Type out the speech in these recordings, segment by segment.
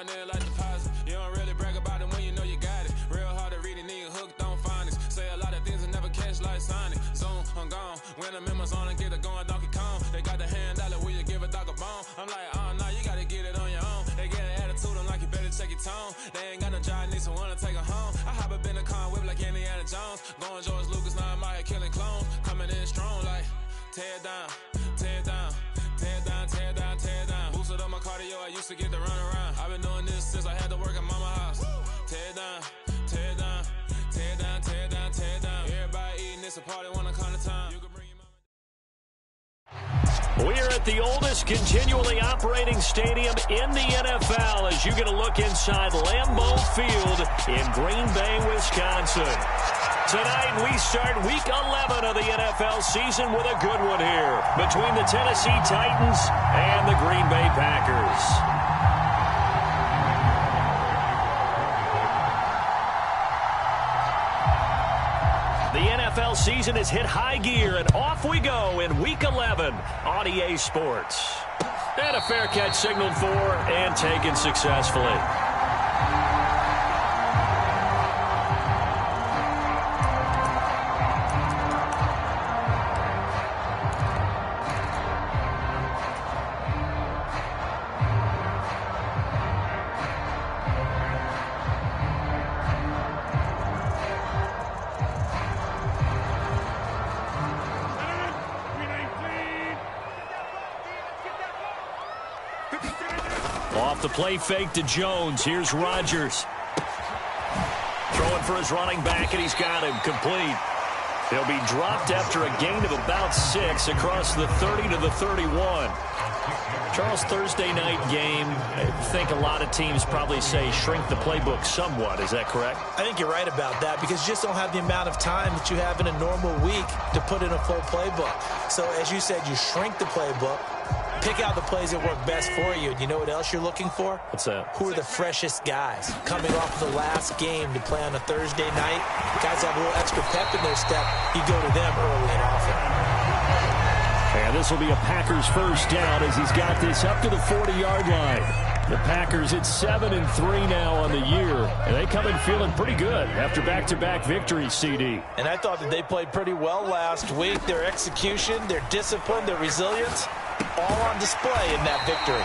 going in like deposit. You don't really brag about it when you know you got it. Real hard to read it, nigga hooked on phonics. Say a lot of things and never catch like Sonic. Zoom, I'm gone. When I'm in my zone and get it going Donkey Kong. They got the hand dollar, will you give a dog a bone? I'm like, oh no, you gotta get it on your own. They get an attitude, I'm like, you better check your tone. They ain't got no job, need someone to take her home. I hop up in the car, whip like Indiana Jones. Going George Lucas, now I'm out here killing clones. Coming in strong like, tear down, tear down. Tear down, tear down, tear down. Boosted up my cardio, I used to get to run around. I've been doing this since I had to work at mama house. Tear down, tear down, tear down, tear down, tear down. Everybody eating, it's a party, wanna come to time. We're at the oldest continually operating stadium in the NFL as you get a look inside Lambeau Field in Green Bay, Wisconsin. Tonight, we start Week 11 of the NFL season with a good one here between the Tennessee Titans and the Green Bay Packers. The NFL season has hit high gear, and off we go in Week 11 on EA Sports. And a fair catch signaled for and taken successfully. Off the play fake to Jones. Here's Rodgers. Throwing for his running back, and he's got him complete. He'll be dropped after a gain of about 6 across the 30 to the 31. Charles, Thursday night game, I think a lot of teams probably say shrink the playbook somewhat. Is that correct? I think you're right about that because you just don't have the amount of time that you have in a normal week to put in a full playbook. So as you said, you shrink the playbook. Pick out the plays that work best for you. And you know what else you're looking for? What's that? Who are the freshest guys coming off the last game to play on a Thursday night? Guys have a little extra pep in their step. You go to them early and often. And this will be a Packers first down as he's got this up to the 40-yard line. The Packers at 7-3 now on the year, and they come in feeling pretty good after back-to-back victories, CD. And I thought that they played pretty well last week. Their execution, their discipline, their resilience, all on display in that victory.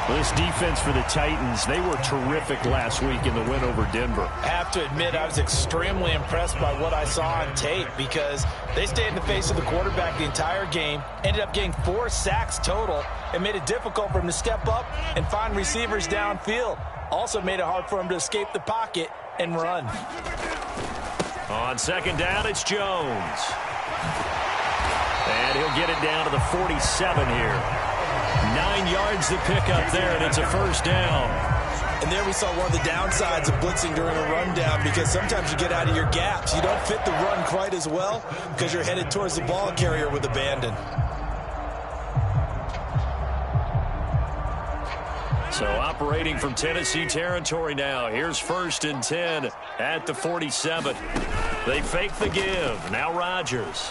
Well, this defense for the Titans, they were terrific last week in the win over Denver. I have to admit, I was extremely impressed by what I saw on tape because they stayed in the face of the quarterback the entire game, ended up getting 4 sacks total, and made it difficult for him to step up and find receivers downfield. Also made it hard for him to escape the pocket and run. On second down, it's Jones. And he'll get it down to the 47 here. 9 yards to pick up there, and it's a first down. And there we saw one of the downsides of blitzing during a rundown because sometimes you get out of your gaps. You don't fit the run quite as well because you're headed towards the ball carrier with abandon. So operating from Tennessee territory now. Here's 1st and 10 at the 47. They fake the give. Now Rodgers.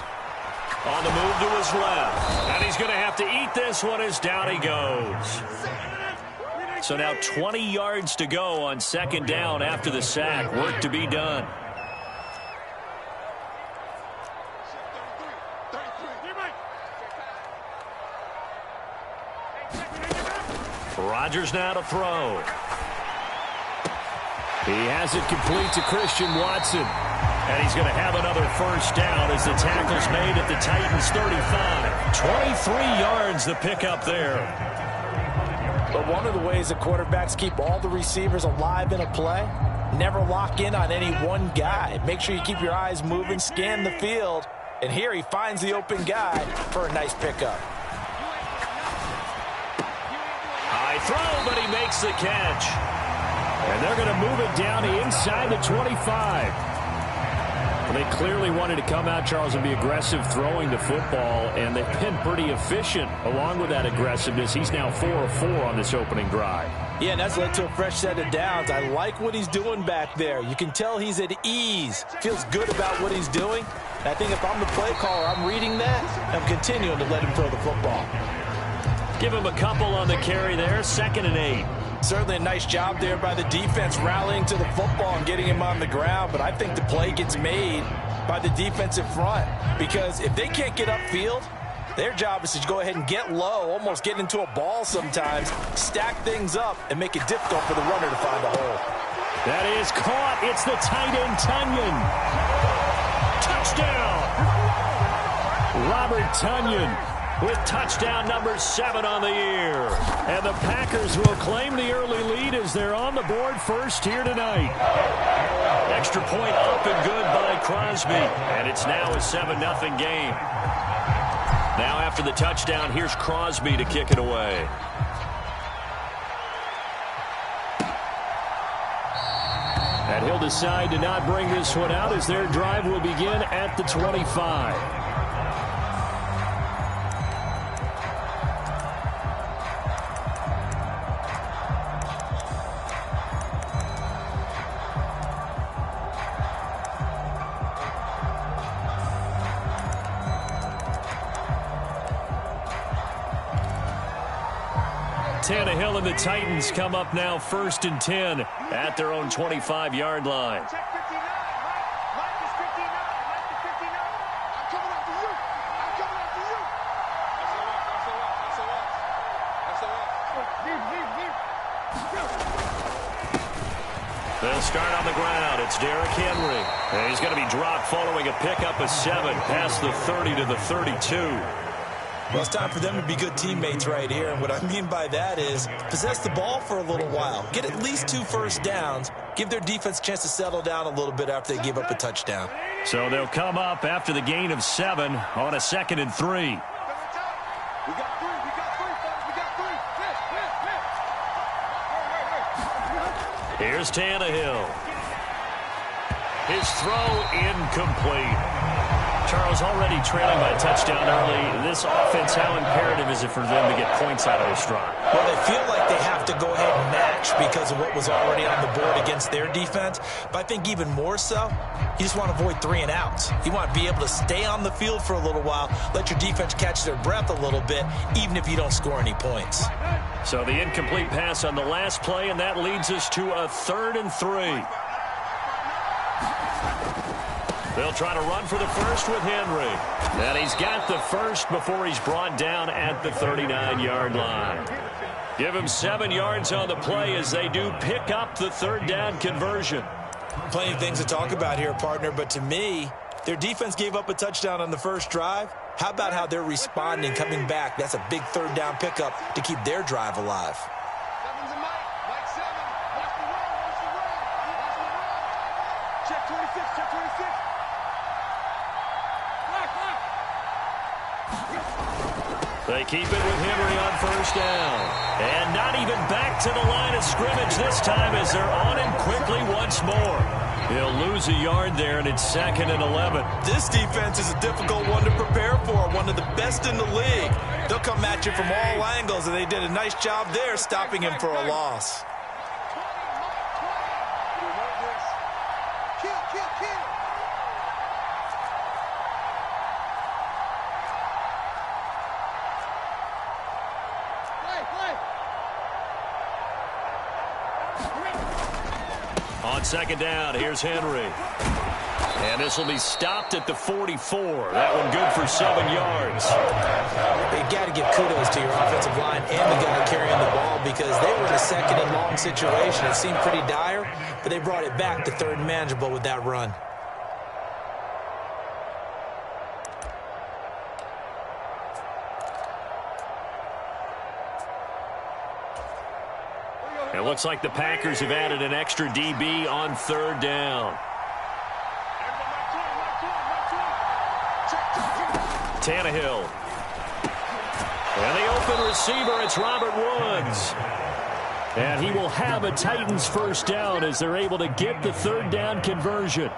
On the move to his left. And he's going to have to eat this one as down he goes. So now 20 yards to go on second down after the sack. Work to be done. Rodgers now to throw. He has it complete to Christian Watson. And he's going to have another first down as the tackle's made at the Titans' 35. 23 yards the pickup there. But one of the ways that quarterbacks keep all the receivers alive in a play, never lock in on any one guy. Make sure you keep your eyes moving, scan the field. And here he finds the open guy for a nice pickup. High throw, but he makes the catch. And they're going to move it down to inside the 25. They clearly wanted to come out, Charles, and be aggressive throwing the football, and they've been pretty efficient along with that aggressiveness. He's now 4 of 4 on this opening drive. Yeah, and that's led to a fresh set of downs. I like what he's doing back there. You can tell he's at ease, feels good about what he's doing. And I think if I'm the play caller, I'm reading that, I'm continuing to let him throw the football. Give him a couple on the carry there, 2nd and 8. Certainly a nice job there by the defense rallying to the football and getting him on the ground, but I think the play gets made by the defensive front because if they can't get upfield, their job is to go ahead and get low, almost get into a ball sometimes, stack things up, and make it difficult for the runner to find a hole. That is caught. It's the tight end, Tonyan. Touchdown! Robert Tonyan with touchdown number 7 on the year. And the Packers will claim the early lead as they're on the board first here tonight. Extra point up and good by Crosby. And it's now a 7-0 game. Now after the touchdown, here's Crosby to kick it away. And he'll decide to not bring this one out as their drive will begin at the 25. 10 Hill and the Titans come up now 1st and 10 at their own 25-yard line. They'll start on the ground. It's Derrick Henry. And he's going to be dropped following a pickup of 7 past the 30 to the 32. Well, it's time for them to be good teammates right here. And what I mean by that is possess the ball for a little while. Get at least 2 first downs. Give their defense a chance to settle down a little bit after they give up a touchdown. So they'll come up after the gain of 7 on a 2nd and 3. We got 3, folks. We got 3. Here's Tannehill. His throw incomplete. Charles, already trailing by a touchdown early. This offense, how imperative is it for them to get points out of this drive? Well, they feel like they have to go ahead and match because of what was already on the board against their defense. But I think even more so, you just want to avoid 3 and outs. You want to be able to stay on the field for a little while, let your defense catch their breath a little bit, even if you don't score any points. So the incomplete pass on the last play, and that leads us to a 3rd and 3. They'll try to run for the first with Henry. And he's got the first before he's brought down at the 39-yard line. Give him 7 yards on the play as they do pick up the 3rd down conversion. Plenty of things to talk about here, partner, but to me, their defense gave up a touchdown on the first drive. How about how they're responding, coming back? That's a big 3rd down pickup to keep their drive alive. Mike 7. Watch the run. Check 26. Check 26. They keep it with Henry on 1st down. And not even back to the line of scrimmage this time as they're on him quickly once more. He'll lose a yard there, and it's 2nd and 11. This defense is a difficult one to prepare for, one of the best in the league. They'll come at you from all angles, and they did a nice job there stopping him for a loss. On 2nd down, here's Henry. And this will be stopped at the 44. That one good for 7 yards. You got to give kudos to your offensive line and the guy carrying the ball because they were in a 2nd and long situation. It seemed pretty dire, but they brought it back to 3rd and manageable with that run. It looks like the Packers have added an extra DB on 3rd down. Tannehill. And the open receiver, it's Robert Woods. And he will have a Titans 1st down as they're able to get the 3rd down conversion.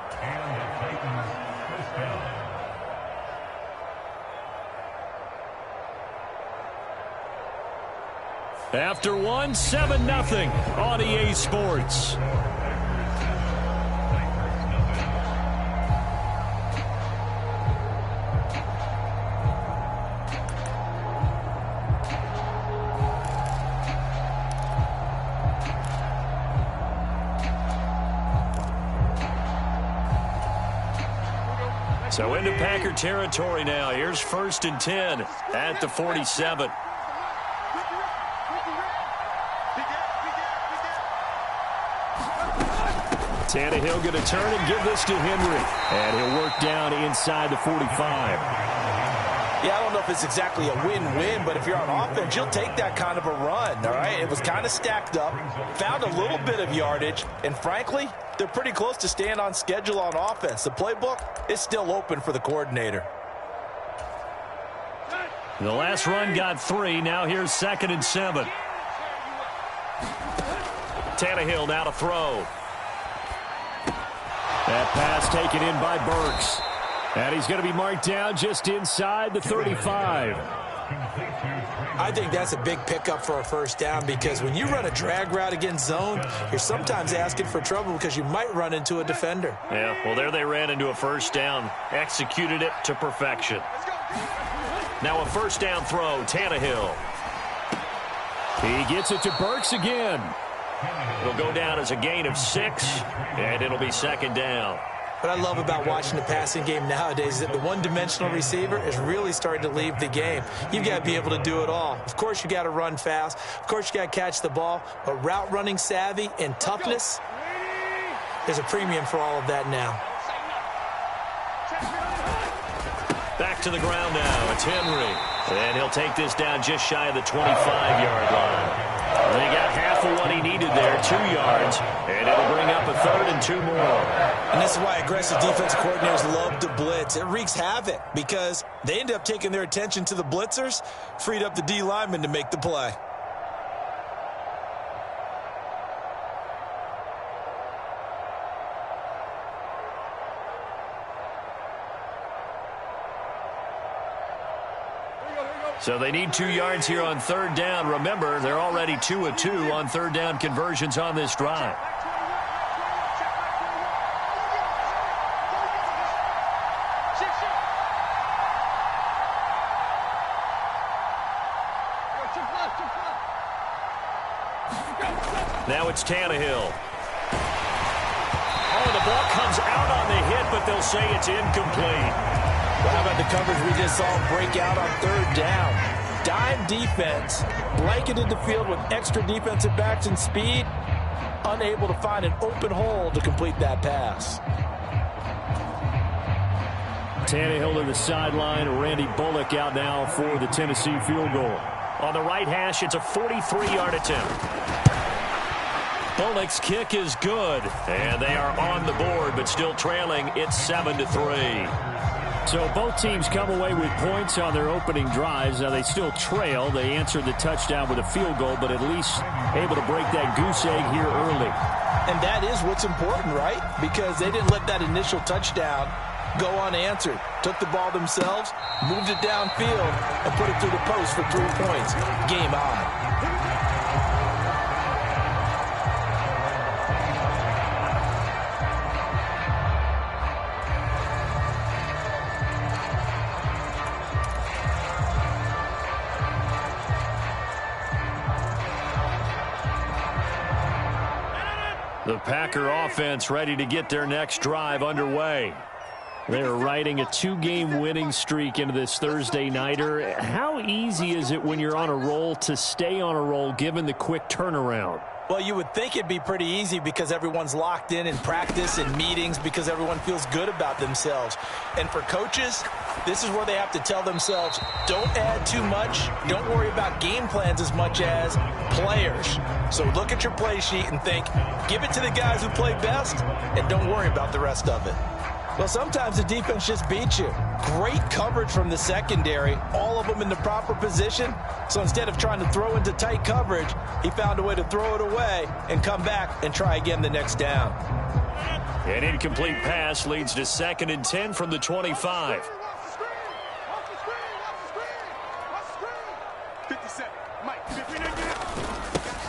After 1, 7-0 on EA Sports. So into Packer territory now. Here's 1st and 10 at the 47. Tannehill going to turn and give this to Henry. And he'll work down inside the 45. Yeah, I don't know if it's exactly a win-win, but if you're on offense, you'll take that kind of a run, all right? It was kind of stacked up, found a little bit of yardage, and frankly, they're pretty close to staying on schedule on offense. The playbook is still open for the coordinator. The last run got 3. Now here's 2nd and 7. Tannehill now to throw. That pass taken in by Burks. And he's going to be marked down just inside the 35. I think that's a big pickup for a first down because when you run a drag route against zone, you're sometimes asking for trouble because you might run into a defender. Yeah, well, there they ran into a first down. Executed it to perfection. Now a first down throw, Tannehill. He gets it to Burks again. It'll go down as a gain of 6, and it'll be 2nd down. What I love about watching the passing game nowadays is that the one-dimensional receiver is really starting to leave the game. You've got to be able to do it all. Of course, you got to run fast. Of course, you got to catch the ball. But route running savvy and toughness, there's a premium for all of that now. Back to the ground now. It's Henry. And he'll take this down just shy of the 25-yard line. They got half of what he needed there, 2 yards, and it'll bring up a 3rd and 2 more. And this is why aggressive defensive coordinators love to blitz. It wreaks havoc because they end up taking their attention to the blitzers, freed up the D lineman to make the play. So they need 2 yards here on 3rd down. Remember, they're already 2 of 2 on 3rd down conversions on this drive. Now it's Tannehill. Oh, the ball comes out on the hit, but they'll say it's incomplete. Well, how about the coverage we just saw break out on 3rd down? Dime defense, blanketed the field with extra defensive backs and speed, unable to find an open hole to complete that pass. Tannehill to the sideline. Randy Bullock out now for the Tennessee field goal. On the right hash, it's a 43-yard attempt. Bullock's kick is good, and they are on the board, but still trailing. It's 7-3. So both teams come away with points on their opening drives. Now they still trail. They answered the touchdown with a field goal, but at least able to break that goose egg here early. And that is what's important, right? Because they didn't let that initial touchdown go unanswered. Took the ball themselves, moved it downfield, and put it through the post for 3 points. Game on. The Packer offense ready to get their next drive underway. They're riding a 2-game winning streak into this Thursday nighter. How easy is it when you're on a roll to stay on a roll given the quick turnaround? Well, you would think it'd be pretty easy because everyone's locked in practice and meetings because everyone feels good about themselves. And for coaches, this is where they have to tell themselves, don't add too much. Don't worry about game plans as much as players. So look at your play sheet and think, give it to the guys who play best and don't worry about the rest of it. Well, sometimes the defense just beats you. Great coverage from the secondary, all of them in the proper position. So instead of trying to throw into tight coverage, he found a way to throw it away and come back and try again the next down. An incomplete pass leads to 2nd and 10 from the 25.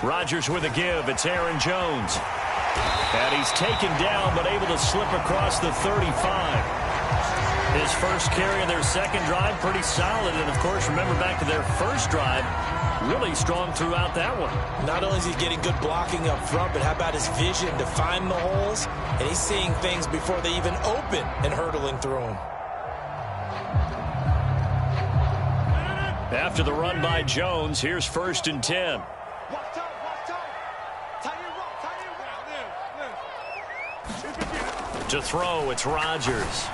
Rodgers with a give. It's Aaron Jones. And he's taken down, but able to slip across the 35. His first carry of their second drive, pretty solid. And, of course, remember back to their first drive, really strong throughout that one. Not only is he getting good blocking up front, but how about his vision to find the holes? And he's seeing things before they even open and hurdling through them. After the run by Jones, here's 1st and 10. To throw, it's Rodgers.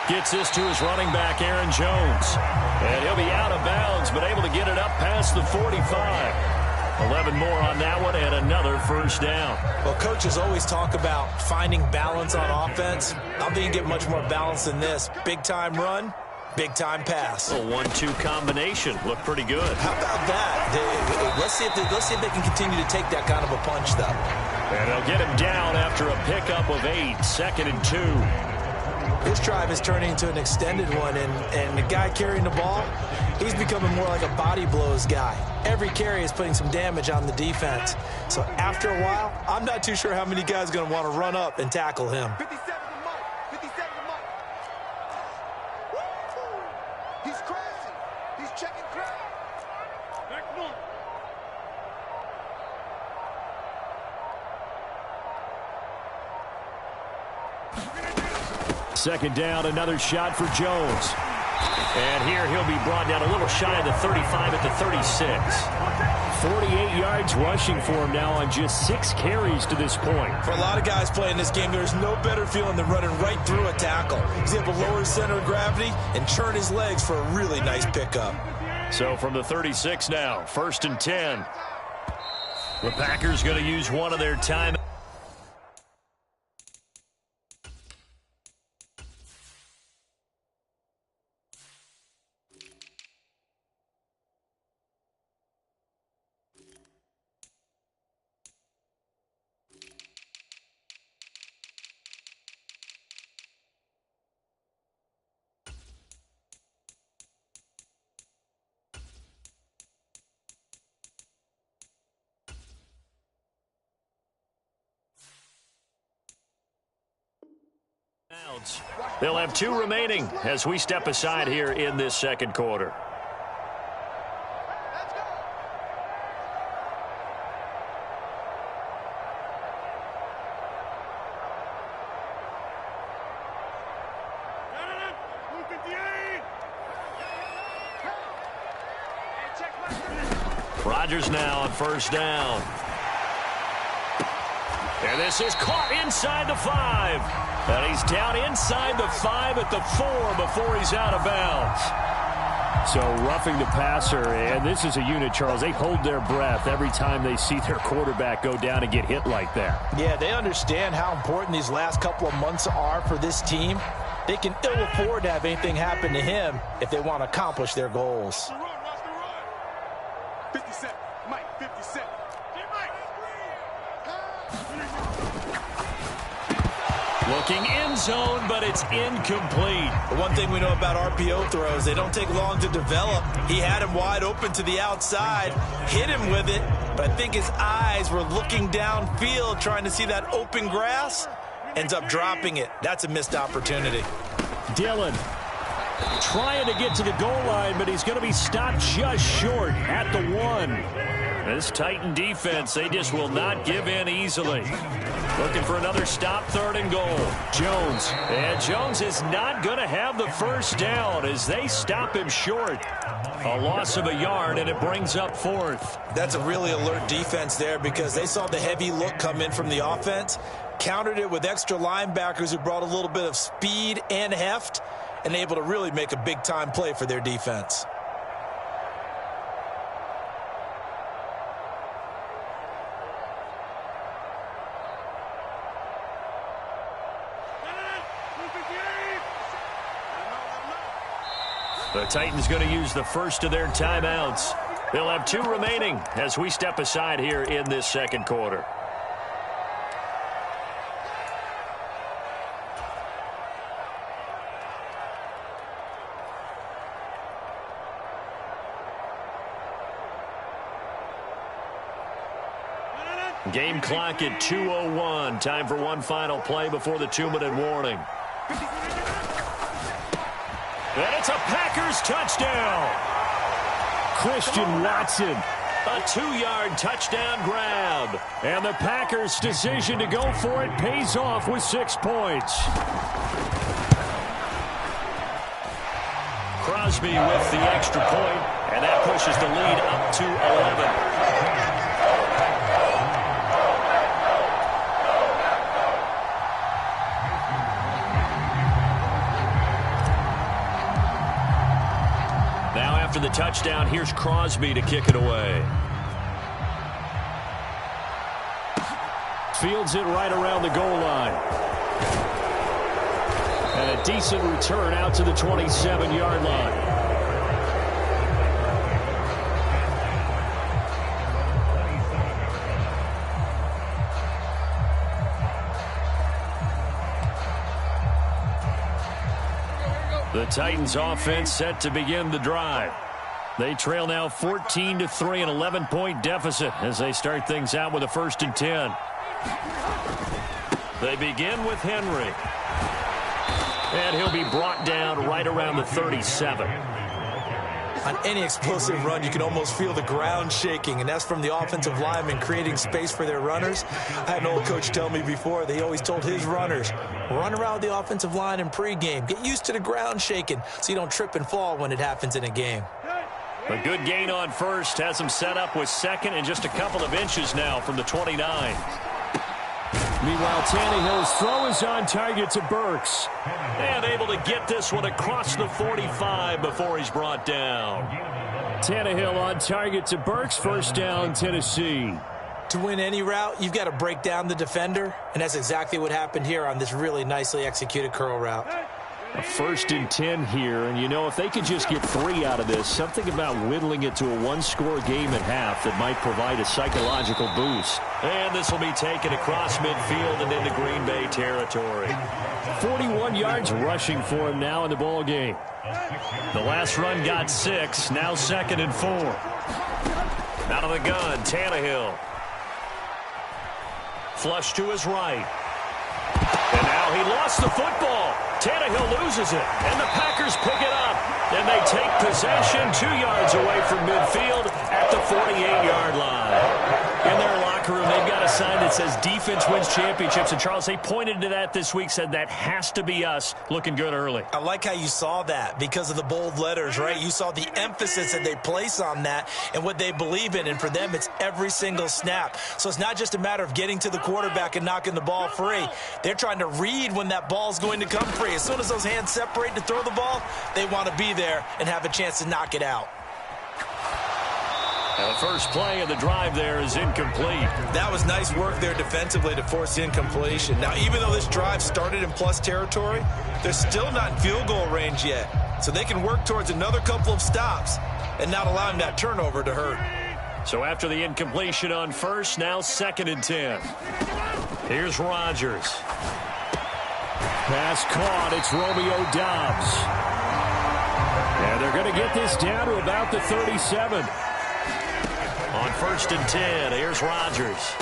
Gets this to his running back, Aaron Jones. And he'll be out of bounds, but able to get it up past the 45. 11 more on that one, and another 1st down. Well, coaches always talk about finding balance on offense. I don't think you get much more balance than this. Big-time run, big-time pass. A 1-2 combination. Looked pretty good. How about that? Let's see if they can continue to take that kind of a punch, though. And they'll get him down after a pickup of 8, 2nd and 2. This drive is turning into an extended one, and the guy carrying the ball, he's becoming more like a body blows guy. Every carry is putting some damage on the defense. So after a while, I'm not too sure how many guys are going to want to run up and tackle him. 57 to Mike. 57 to Mike. He's crashing. He's checking crash. Back normal. 2nd down, another shot for Jones. And here he'll be brought down a little shy of the 35 at the 36. 48 yards rushing for him now on just 6 carries to this point. For a lot of guys playing this game, there's no better feeling than running right through a tackle. He's able to lower his center of gravity and churn his legs for a really nice pickup. So from the 36 now, 1st and 10. The Packers going to use one of their timeouts. They'll have 2 remaining as we step aside here in this 2nd quarter. Rodgers now on 1st down. And this is caught inside the 5. And he's down inside the 5 at the 4 before he's out of bounds. So roughing the passer, and this is a unit, Charles. They hold their breath every time they see their quarterback go down and get hit like that. Yeah, they understand how important these last couple of months are for this team. They can ill afford to have anything happen to him if they want to accomplish their goals. 57. Mike, 57. Looking end zone, but it's incomplete. The one thing we know about RPO throws, they don't take long to develop. He had him wide open to the outside, hit him with it, but I think his eyes were looking downfield trying to see that open grass. Ends up dropping it. That's a missed opportunity. Dillon trying to get to the goal line, but he's going to be stopped just short at the 1. This Titan defense, they just will not give in easily. Looking for another stop, 3rd and goal. Jones. And Jones is not going to have the 1st down as they stop him short. A loss of a yard, and it brings up 4th. That's a really alert defense there because they saw the heavy look come in from the offense, countered it with extra linebackers who brought a little bit of speed and heft, and able to really make a big-time play for their defense. The Titans going to use the first of their timeouts. They'll have 2 remaining as we step aside here in this 2nd quarter. Game clock at 2:01. Time for one final play before the 2-minute warning. And it's a Packers touchdown. Christian Watson, a 2-yard touchdown grab. And the Packers' decision to go for it pays off with 6 points. Crosby with the extra point, and that pushes the lead up to 11. After the touchdown, here's Crosby to kick it away. Fields it right around the goal line. And a decent return out to the 27-yard line. The Titans offense set to begin the drive. They trail now 14-3, an 11-point deficit as they start things out with a 1st and 10. They begin with Henry. And he'll be brought down right around the 37. On any explosive run, you can almost feel the ground shaking, and that's from the offensive linemen creating space for their runners. I had an old coach tell me before, they always told his runners, run around the offensive line in pregame. Get used to the ground shaking so you don't trip and fall when it happens in a game. A good gain on first has them set up with second and just a couple of inches now from the 29. Meanwhile, Tannehill's throw is on target to Burks. And able to get this one across the 45 before he's brought down. Tannehill on target to Burks. 1st down, Tennessee. To win any route, you've got to break down the defender, and that's exactly what happened here on this really nicely executed curl route. A 1st and 10 here, and you know, if they could just get 3 out of this, something about whittling it to a 1-score game at half that might provide a psychological boost. And this will be taken across midfield and into Green Bay territory. 41 yards rushing for him now in the ball game. The last run got 6, now 2nd and 4. Out of the gun, Tannehill. Flush to his right. And now he lost the football. Tannehill loses it, and the Packers pick it up. And they take possession 2 yards away from midfield at the 48-yard line. In their locker room, they've got a sign that says defense wins championships. And, Charles, they pointed to that this week, said that has to be us, looking good early. I like how you saw that because of the bold letters, right? You saw the emphasis that they place on that and what they believe in. And for them, it's every single snap. So it's not just a matter of getting to the quarterback and knocking the ball free. They're trying to read when that ball's going to come free. As soon as those hands separate to throw the ball, they want to be there and have a chance to knock it out. And the first play of the drive there is incomplete. That was nice work there defensively to force the incompletion. Now, even though this drive started in plus territory, they're still not in field goal range yet. So they can work towards another couple of stops and not allowing that turnover to hurt. So after the incompletion on first, now 2nd and 10. Here's Rodgers. Pass caught. It's Romeo Doubs. And they're going to get this down to about the 37. On 1st and 10, here's Rodgers.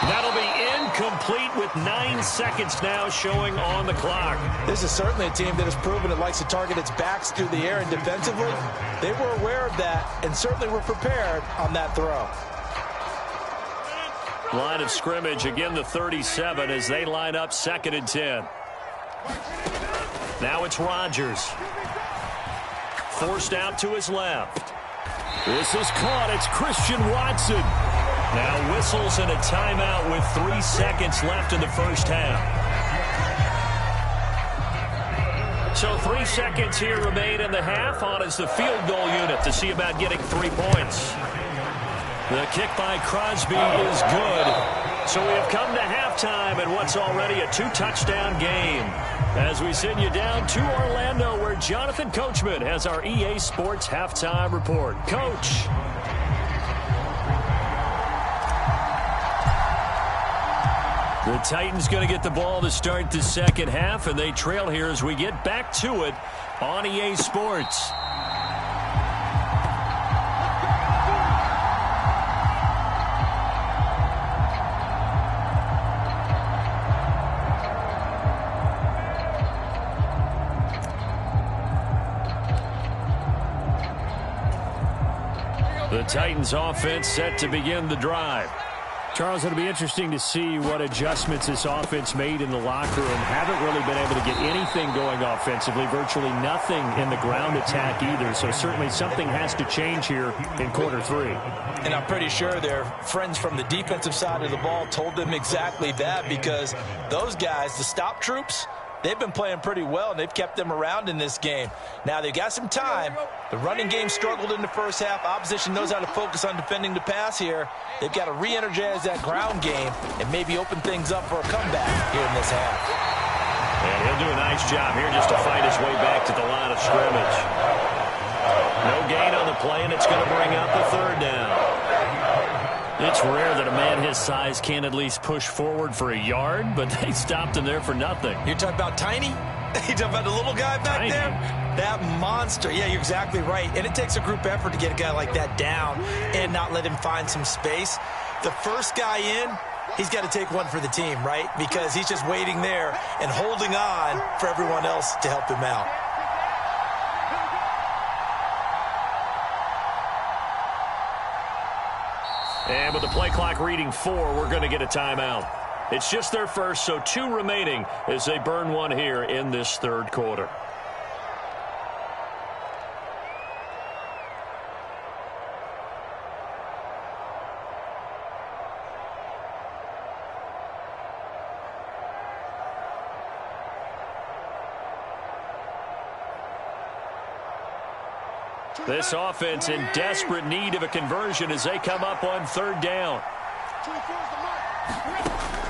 That'll be incomplete with 9 seconds now showing on the clock. This is certainly a team that has proven it likes to target its backs through the air, and defensively, they were aware of that and certainly were prepared on that throw. Line of scrimmage, again the 37 as they line up 2nd and 10. Now it's Rodgers. Forced out to his left. This is caught. It's Christian Watson. Now whistles and a timeout with 3 seconds left in the first half. So 3 seconds here remain in the half. On is the field goal unit to see about getting 3 points. The kick by Crosby is good. So we have come to halftime in what's already a 2-touchdown game. As we send you down to Orlando, where Jonathan Coachman has our EA Sports Halftime Report. Coach. The Titans going to get the ball to start the second half, and they trail here as we get back to it on EA Sports. The Titans offense set to begin the drive. Charles, it'll be interesting to see what adjustments this offense made in the locker room. Haven't really been able to get anything going offensively, virtually nothing in the ground attack either. So certainly something has to change here in quarter 3. And I'm pretty sure their friends from the defensive side of the ball told them exactly that, because those guys, the stop troops, they've been playing pretty well, and they've kept them around in this game. Now, they've got some time. The running game struggled in the first half. Opposition knows how to focus on defending the pass here. They've got to re-energize that ground game and maybe open things up for a comeback here in this half. And he'll do a nice job here just to fight his way back to the line of scrimmage. No gain on the play, and it's going to bring up a 3rd down. It's rare that a man his size can at least push forward for a yard, but they stopped him there for nothing. You're talking about Tiny? You're talking about the little guy back there? That monster. Yeah, you're exactly right. And it takes a group effort to get a guy like that down and not let him find some space. The first guy in, he's got to take one for the team, right? Because he's just waiting there and holding on for everyone else to help him out. And with the play clock reading 4, we're going to get a timeout. It's just their first, so 2 remaining as they burn one here in this 3rd quarter. This offense in desperate need of a conversion as they come up on 3rd down.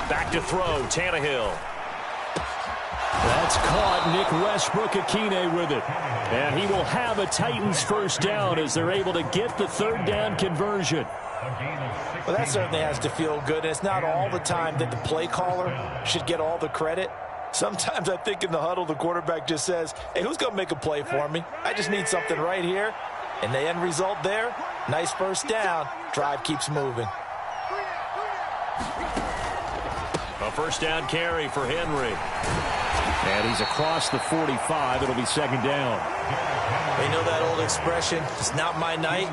Back to throw, Tannehill. That's caught. Nick Westbrook-Akine with it. And he will have a Titans 1st down as they're able to get the 3rd down conversion. Well, that certainly has to feel good. It's not all the time that the play caller should get all the credit. Sometimes I think in the huddle, the quarterback just says, hey, who's going to make a play for me? I just need something right here. And the end result there, nice 1st down. Drive keeps moving. A 1st down carry for Henry. And he's across the 45. It'll be 2nd down. We know that old expression, it's not my night.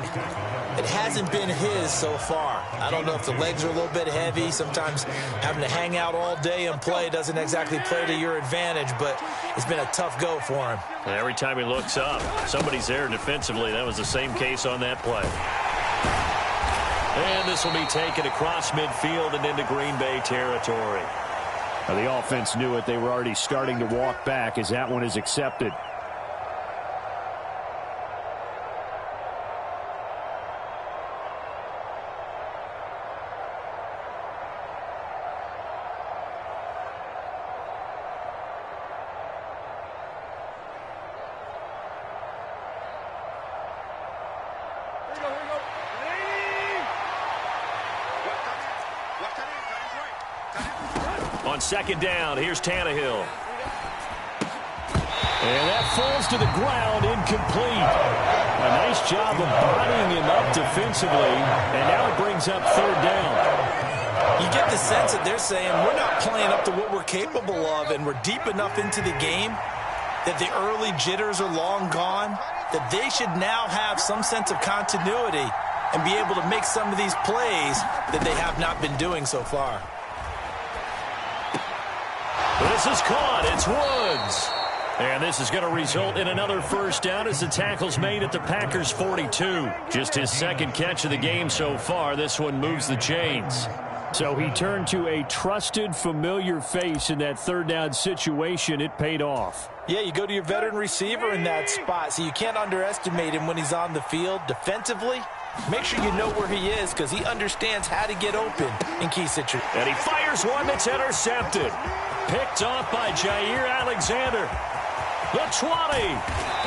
It hasn't been his so far. I don't know if the legs are a little bit heavy. Sometimes having to hang out all day and play doesn't exactly play to your advantage, but it's been a tough go for him. And every time he looks up, somebody's there defensively. That was the same case on that play. And this will be taken across midfield and into Green Bay territory. Now, the offense knew it. They were already starting to walk back as that one is accepted. On 2nd down, here's Tannehill. And that falls to the ground, incomplete. A nice job of bodying him up defensively, and now it brings up 3rd down. You get the sense that they're saying we're not playing up to what we're capable of, and we're deep enough into the game that the early jitters are long gone, that they should now have some sense of continuity and be able to make some of these plays that they have not been doing so far. This is caught. It's Woods. And this is going to result in another 1st down as the tackle's made at the Packers' 42. Just his 2nd catch of the game so far. This one moves the chains. So he turned to a trusted, familiar face in that 3rd down situation. It paid off. Yeah, you go to your veteran receiver in that spot, so you can't underestimate him when he's on the field defensively. Make sure you know where he is because he understands how to get open in key situations. And he fires one that's intercepted. Picked off by Jair Alexander. The 20.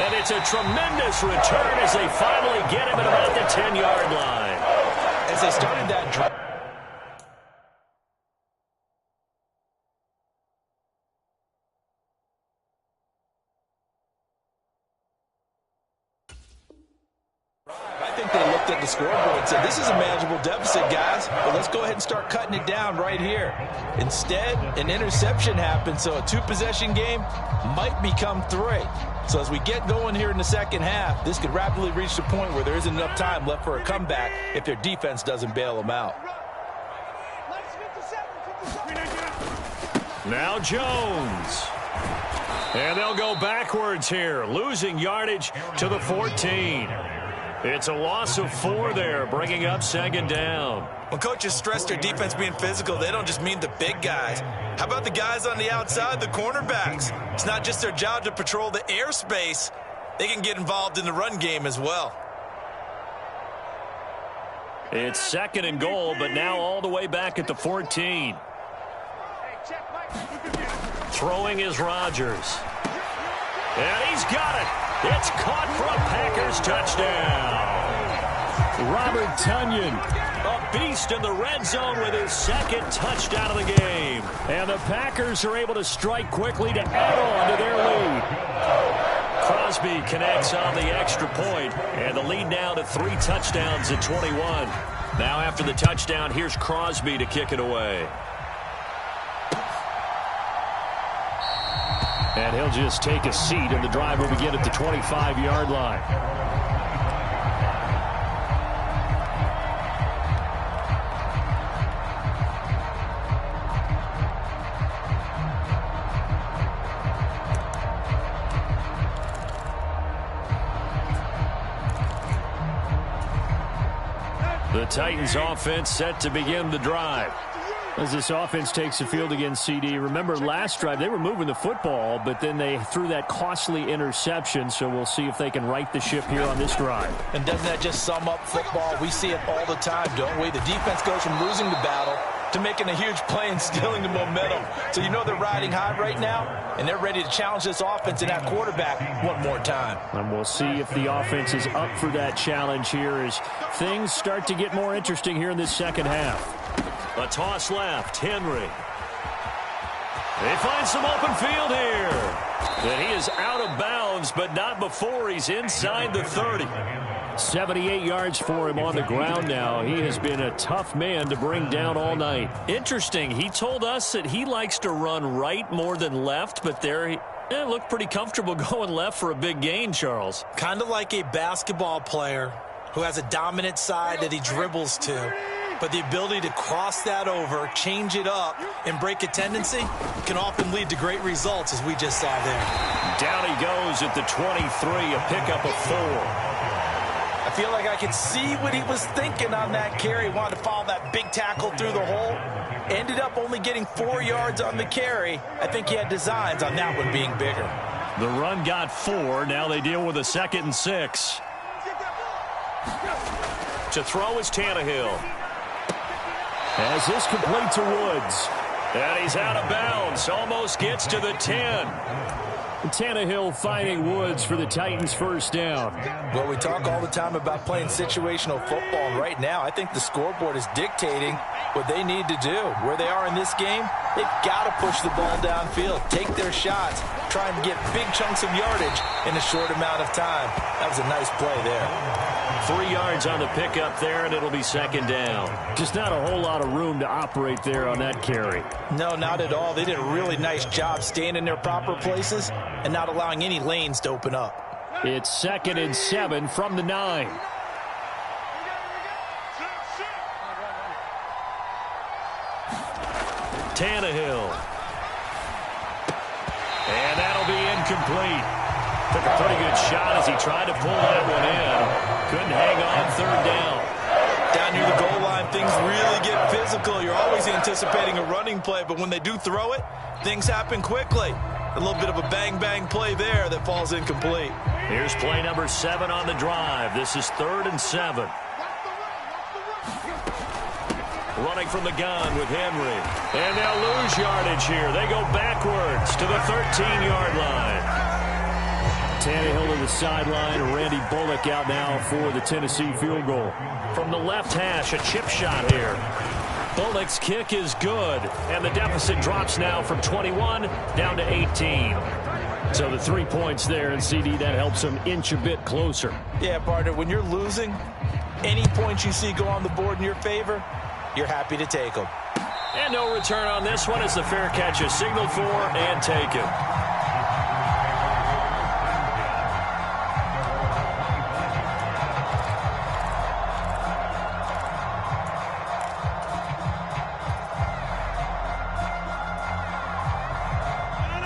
And it's a tremendous return as they finally get him at about the 10-yard line. As they started that drive. I think they looked at the scoreboard and said, this is a manageable deficit, guys, but let's go ahead and start cutting it down right here. Instead, an interception happened, so a 2-possession game might become 3. So as we get going here in the 2nd half, this could rapidly reach the point where there isn't enough time left for a comeback if their defense doesn't bail them out. Now Jones. And they'll go backwards here, losing yardage to the 14. It's a loss of 4 there, bringing up second down. When coaches stress their defense being physical, they don't just mean the big guys. How about the guys on the outside, the cornerbacks? It's not just their job to patrol the airspace. They can get involved in the run game as well. It's second and goal, but now all the way back at the 14. Throwing is Rodgers. And he's got it. It's caught for a Packers touchdown. Robert Tonyan, a beast in the red zone with his second touchdown of the game. And the Packers are able to strike quickly to add on to their lead. Crosby connects on the extra point, and the lead now to 3 touchdowns at 21. Now after the touchdown, here's Crosby to kick it away. And he'll just take a seat, and the drive will begin at the 25-yard line. The Titans offense set to begin the drive. As this offense takes the field against CD, remember last drive they were moving the football, but then they threw that costly interception, so we'll see if they can right the ship here on this drive. And doesn't that just sum up football? We see it all the time, don't we? The defense goes from losing the battle to making a huge play and stealing the momentum. So you know they're riding high right now, and they're ready to challenge this offense and that quarterback one more time. And we'll see if the offense is up for that challenge here as things start to get more interesting here in this second half. A toss left, Henry. They find some open field here. And he is out of bounds, but not before he's inside the 30. 78 yards for him on the ground now. He has been a tough man to bring down all night. Interesting. He told us that he likes to run right more than left, but there he looked pretty comfortable going left for a big gain, Charles. Kind of like a basketball player who has a dominant side that he dribbles to. But the ability to cross that over, change it up, and break a tendency can often lead to great results, as we just saw there. Down he goes at the 23, a pickup of 4. I feel like I could see what he was thinking on that carry. Wanted to follow that big tackle through the hole. Ended up only getting 4 yards on the carry. I think he had designs on that one being bigger. The run got 4. Now they deal with a 2nd and 6. To throw is Tannehill. As this complete to Woods. And he's out of bounds. Almost gets to the 10. Tannehill finding Woods for the Titans' first down. Well, we talk all the time about playing situational football, and right now I think the scoreboard is dictating what they need to do. Where they are in this game, they've got to push the ball downfield, take their shots, try and get big chunks of yardage in a short amount of time. That was a nice play there. 3 yards on the pickup there, and it'll be 2nd down. Just not a whole lot of room to operate there on that carry. No, not at all. They did a really nice job staying in their proper places and not allowing any lanes to open up. It's 2nd and 7 from the 9. Tannehill. And that'll be incomplete. Took a pretty good shot as he tried to pull that one in. Couldn't hang on 3rd down. Down near the goal line, things really get physical. You're always anticipating a running play, but when they do throw it, things happen quickly. A little bit of a bang-bang play there that falls incomplete. Here's play number 7 on the drive. This is 3rd and 7. Running from the gun with Henry. And they'll lose yardage here. They go backwards to the 13-yard line. Tannehill to the sideline. Randy Bullock out now for the Tennessee field goal. From the left hash, a chip shot here. Bullock's kick is good. And the deficit drops now from 21 down to 18. So the 3 points there, and CD, that helps them inch a bit closer. Yeah, partner, when you're losing, any points you see go on the board in your favor, you're happy to take them. And no return on this one as the fair catch is signaled for and taken.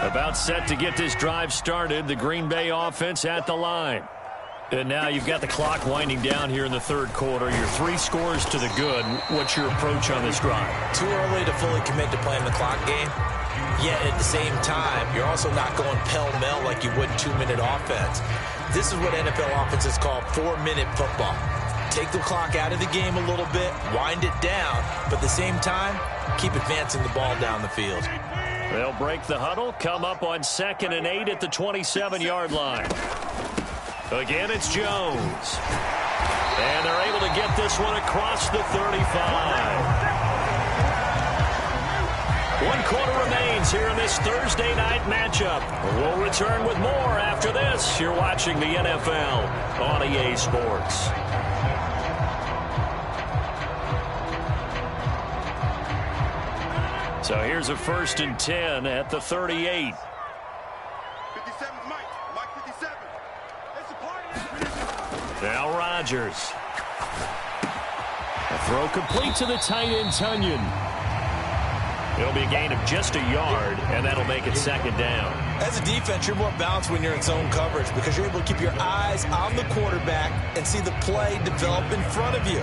About set to get this drive started, the Green Bay offense at the line. And now you've got the clock winding down here in the third quarter. You're 3 scores to the good. What's your approach on this drive? Too early to fully commit to playing the clock game. Yet at the same time, you're also not going pell-mell like you would 2-minute offense. This is what NFL offenses call 4-minute football. Take the clock out of the game a little bit, wind it down, but at the same time, keep advancing the ball down the field. They'll break the huddle, come up on 2nd and 8 at the 27-yard line. Again, it's Jones. And they're able to get this one across the 35. 1 quarter remains here in this Thursday night matchup. We'll return with more after this. You're watching the NFL on EA Sports. So here's a 1st and 10 at the 38. 57 Mike 57. It's a party. Now Rodgers. A throw complete to the tight end, Tunyon. It'll be a gain of just a yard, and that'll make it 2nd down. As a defense, you're more balanced when you're in zone coverage because you're able to keep your eyes on the quarterback and see the play develop in front of you.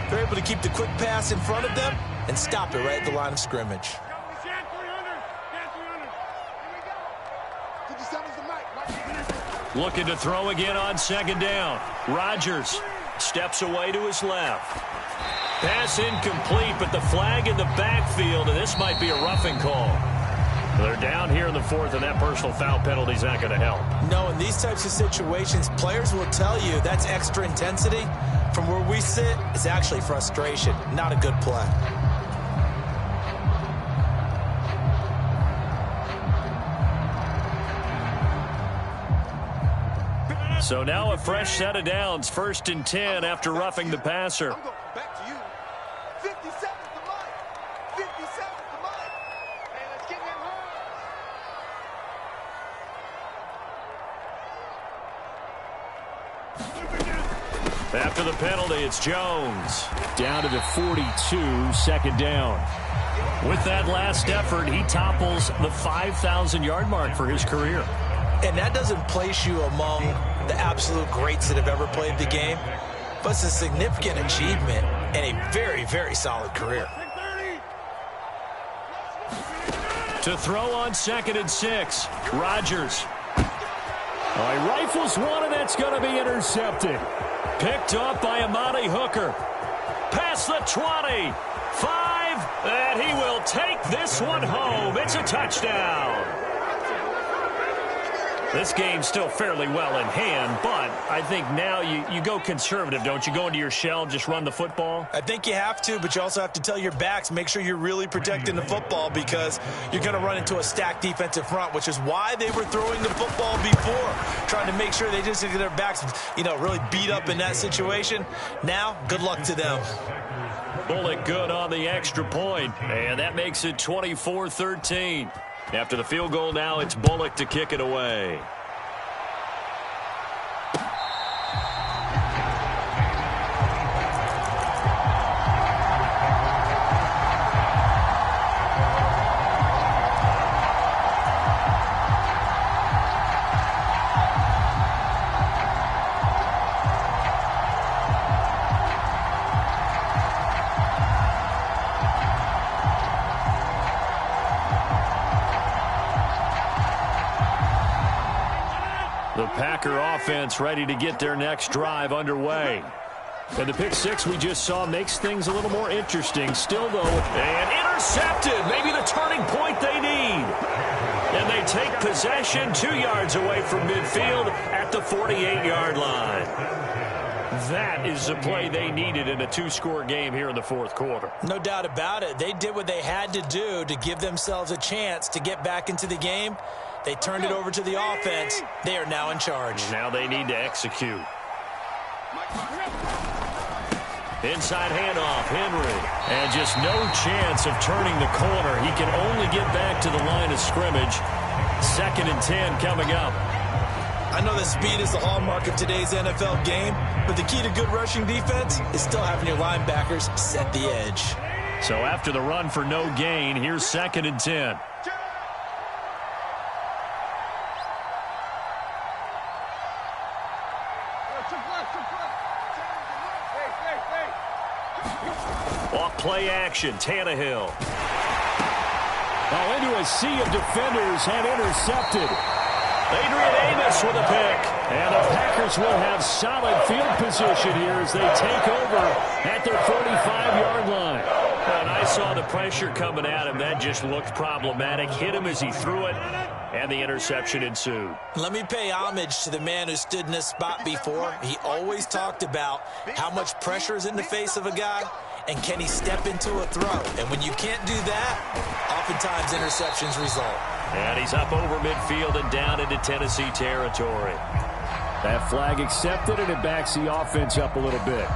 They're able to keep the quick pass in front of them and stop it right at the line of scrimmage. Looking to throw again on 2nd down. Rodgers steps away to his left. Pass incomplete, but the flag in the backfield, and this might be a roughing call. They're down here in the 4th, and that personal foul penalty is not going to help. No, in these types of situations, players will tell you that's extra intensity. From where we sit, it's actually frustration, not a good play. So now a fresh set of downs, 1st and 10 after roughing the passer. I'm going back to you. 57 to Mike. 57 to Mike. Hey, let's get that hard. After the penalty, it's Jones. Down to the 42, 2nd down. With that last effort, he topples the 5,000-yard mark for his career. And that doesn't place you among the absolute greats that have ever played the game, but it's a significant achievement and a very, very solid career. To throw on 2nd and 6, Rodgers. All right, rifles one, and that's going to be intercepted. Picked up by Amani Hooker. Past the 20, 5, and he will take this one home. It's a touchdown. This game's still fairly well in hand, but I think now you go conservative, don't you? Go into your shell, just run the football? I think you have to, but you also have to tell your backs, make sure you're really protecting the football because you're going to run into a stacked defensive front, which is why they were throwing the football before, trying to make sure they just get their backs, really beat up in that situation. Now, good luck to them. Bullock good on the extra point, and that makes it 24-13. After the field goal now, it's Bullock to kick it away. The Packer offense ready to get their next drive underway. And the pick 6 we just saw makes things a little more interesting. Still, though, and intercepted. Maybe the turning point they need. And they take possession 2 yards away from midfield at the 48-yard line. That is the play they needed in a 2-score game here in the 4th quarter. No doubt about it. They did what they had to do to give themselves a chance to get back into the game. They turned it over to the offense. They are now in charge. Now they need to execute. Inside handoff, Henry. And just no chance of turning the corner. He can only get back to the line of scrimmage. 2nd and 10 coming up. I know that speed is the hallmark of today's NFL game, but the key to good rushing defense is still having your linebackers set the edge. So after the run for no gain, here's 2nd and 10. play action. Tannehill. Oh, into a sea of defenders and intercepted. Adrian Amos with a pick. And the Packers will have solid field position here as they take over at their 45-yard line. And I saw the pressure coming at him. That just looked problematic. Hit him as he threw it, and the interception ensued. Let me pay homage to the man who stood in this spot before. He always talked about how much pressure is in the face of a guy, and can he step into a throw. And when you can't do that, oftentimes interceptions result. And he's up over midfield and down into Tennessee territory. That flag accepted, and it backs the offense up a little bit.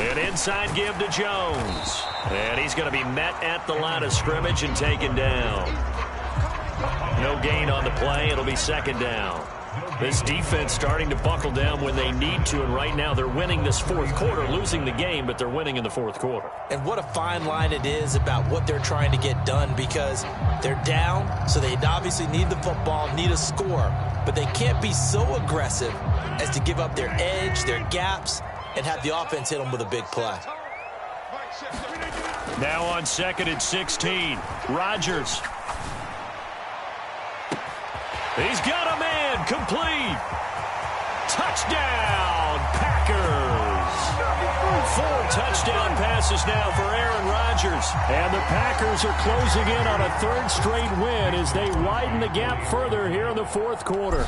An inside give to Jones. And he's going to be met at the line of scrimmage and taken down. No gain on the play. It'll be second down. This defense starting to buckle down when they need to, and right now they're winning this fourth quarter, losing the game, but they're winning in the fourth quarter. And what a fine line it is about what they're trying to get done, because they're down, so they obviously need the football, need a score, but they can't be so aggressive as to give up their edge, their gaps, and have the offense hit them with a big play. Now on 2nd and 16, Rodgers. He's got a man, complete. Touchdown, Packers. 4 touchdown passes now for Aaron Rodgers. And the Packers are closing in on a third straight win as they widen the gap further here in the fourth quarter.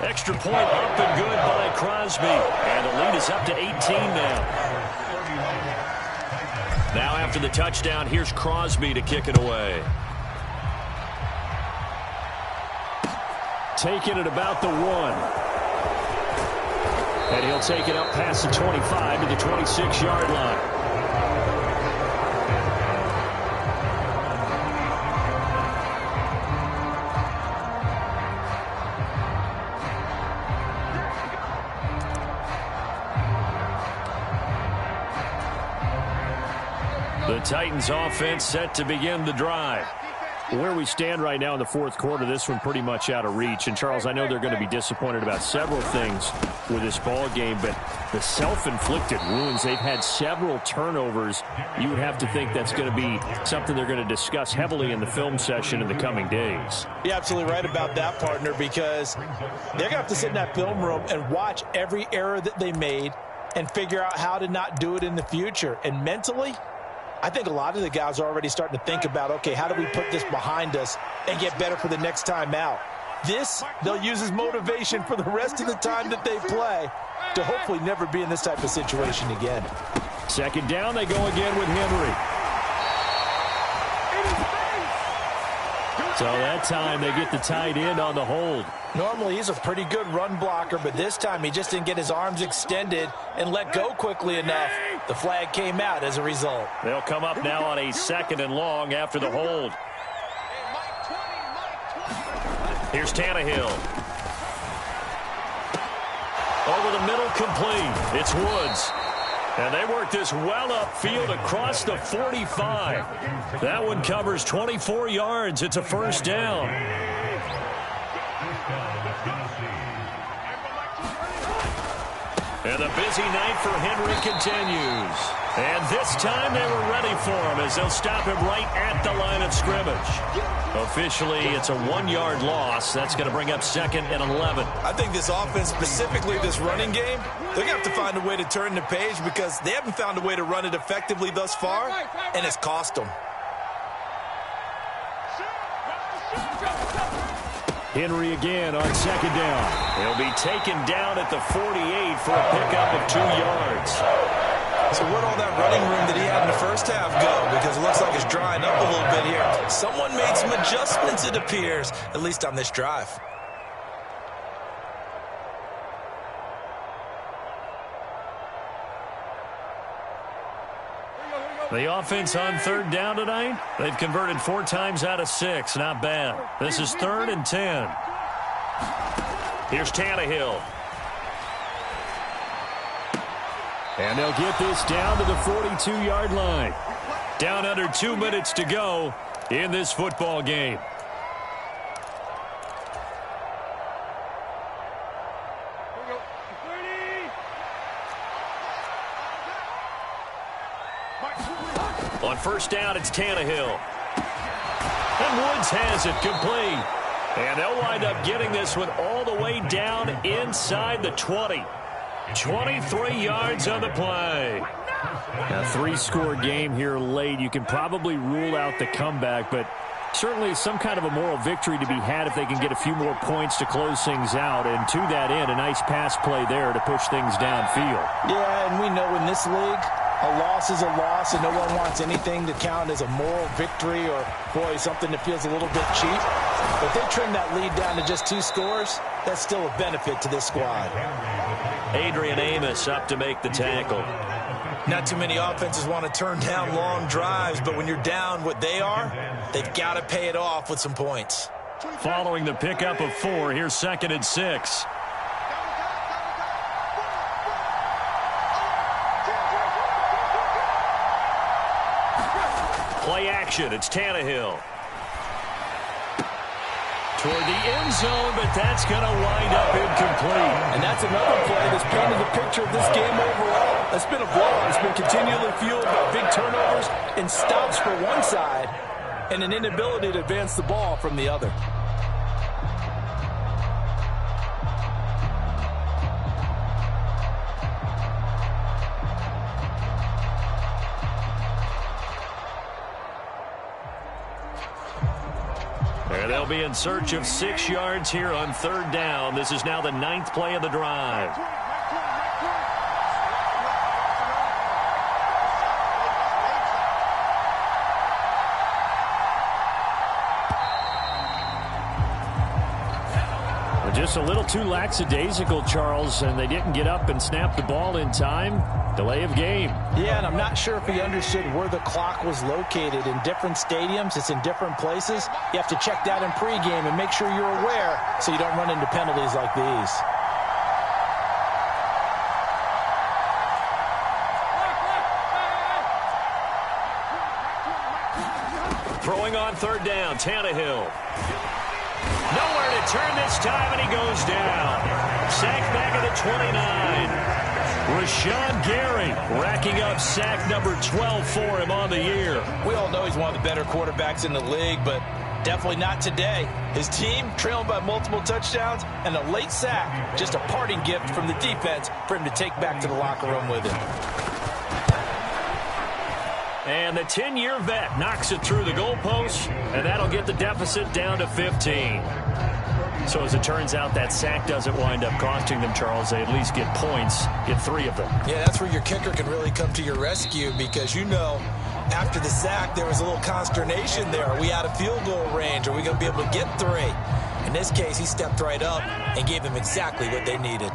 Extra point up and good by Crosby. And the lead is up to 18 now. Now after the touchdown, here's Crosby to kick it away. Taking it about the 1. And he'll take it up past the 25 to the 26-yard line. The Titans offense set to begin the drive. Where we stand right now in the fourth quarter, this one pretty much out of reach. And, Charles, I know they're going to be disappointed about several things with this ball game, but the self-inflicted wounds, they've had several turnovers. You would have to think that's going to be something they're going to discuss heavily in the film session in the coming days. You're absolutely right about that, partner, because they're going to have to sit in that film room and watch every error that they made and figure out how to not do it in the future. And mentally, I think a lot of the guys are already starting to think about, okay, how do we put this behind us and get better for the next time out? This, they'll use as motivation for the rest of the time that they play to hopefully never be in this type of situation again. Second down, they go again with Henry. So that time they get the tight end on the hold. Normally he's a pretty good run blocker, but this time he just didn't get his arms extended and let go quickly enough. The flag came out as a result. They'll come up now on a 2nd and long after the hold. Here's Tannehill. Over the middle, complete. It's Woods. And they work this well upfield across the 45. That one covers 24 yards. It's a first down. And the busy night for Henry continues. And this time they were ready for him as they'll stop him right at the line of scrimmage. Officially, it's a 1-yard loss. That's going to bring up 2nd and 11. I think this offense, specifically this running game, they're going to have to find a way to turn the page because they haven't found a way to run it effectively thus far, and it's cost them. Henry again on 2nd down. He'll be taken down at the 48 for a pickup of 2 yards. So where'd all that running room that he had in the first half go? Because it looks like it's drying up a little bit here. Someone made some adjustments, it appears, at least on this drive. The offense on third down tonight, they've converted 4 times out of 6. Not bad. This is 3rd and 10. Here's Tannehill. And they'll get this down to the 42-yard line. Down under 2 minutes to go in this football game. On first down, it's Tannehill. And Woods has it complete. And they'll wind up getting this one all the way down inside the 20. 23 yards on the play. A 3-score game here late. You can probably rule out the comeback, but certainly some kind of a moral victory to be had if they can get a few more points to close things out. And to that end, a nice pass play there to push things downfield. Yeah, and we know in this league, a loss is a loss, and no one wants anything to count as a moral victory or, boy, something that feels a little bit cheap. But if they trim that lead down to just 2 scores, that's still a benefit to this squad. Adrian Amos up to make the tackle. Not too many offenses want to turn down long drives, but when you're down what they are, they've got to pay it off with some points. Following the pickup of 4, here's 2nd and 6. Play action, it's Tannehill. Toward the end zone, but that's going to wind up incomplete. And that's another play that's painted the picture of this game overall. It's been a blowout. It's been continually fueled by big turnovers and stops for one side and an inability to advance the ball from the other. They'll be in search of 6 yards here on 3rd down. This is now the 9th play of the drive. Just a little too lackadaisical, Charles, and they didn't get up and snap the ball in time. Delay of game. Yeah, and I'm not sure if he understood where the clock was located. In different stadiums, it's in different places. You have to check that in pregame and make sure you're aware so you don't run into penalties like these. Throwing on 3rd down, Tannehill. Nowhere to turn this time, and he goes down. Sacked back at the 29. Rashawn Gary racking up sack number 12 for him on the year. We all know he's one of the better quarterbacks in the league, but definitely not today. His team trailing by multiple touchdowns and a late sack. Just a parting gift from the defense for him to take back to the locker room with him. And the 10-year vet knocks it through the goalpost, and that'll get the deficit down to 15. So as it turns out, that sack doesn't wind up costing them, Charles. They at least get points, get 3 of them. Yeah, that's where your kicker can really come to your rescue because, you know, after the sack, there was a little consternation there. Are we out of field goal range? Are we going to be able to get 3? In this case, he stepped right up and gave them exactly what they needed.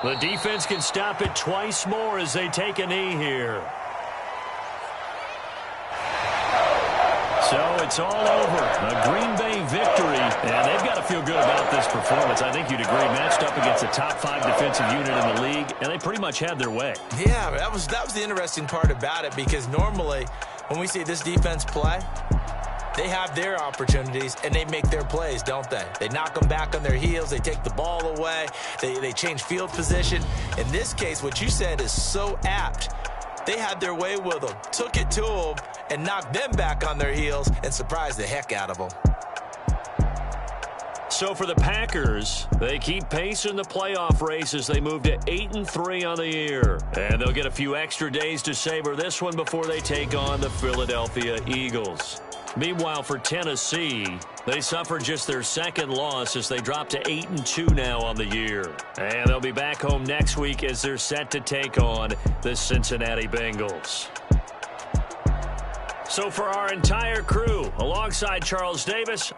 The defense can stop it twice more as they take a knee here. So it's all over. A Green Bay victory. And they've got to feel good about this performance. I think you'd agree. Matched up against a top 5 defensive unit in the league, and they pretty much had their way. Yeah, that was the interesting part about it because normally when we see this defense play, they have their opportunities, and they make their plays, don't they? They knock them back on their heels. They take the ball away. They change field position. In this case, what you said is so apt. They had their way with them, took it to them, and knocked them back on their heels and surprised the heck out of them. So for the Packers, they keep pace in the playoff race as they move to 8-3 on the year. And they'll get a few extra days to savor this one before they take on the Philadelphia Eagles. Meanwhile, for Tennessee, they suffered just their 2nd loss as they drop to 8-2 now on the year. And they'll be back home next week as they're set to take on the Cincinnati Bengals. So for our entire crew, alongside Charles Davis,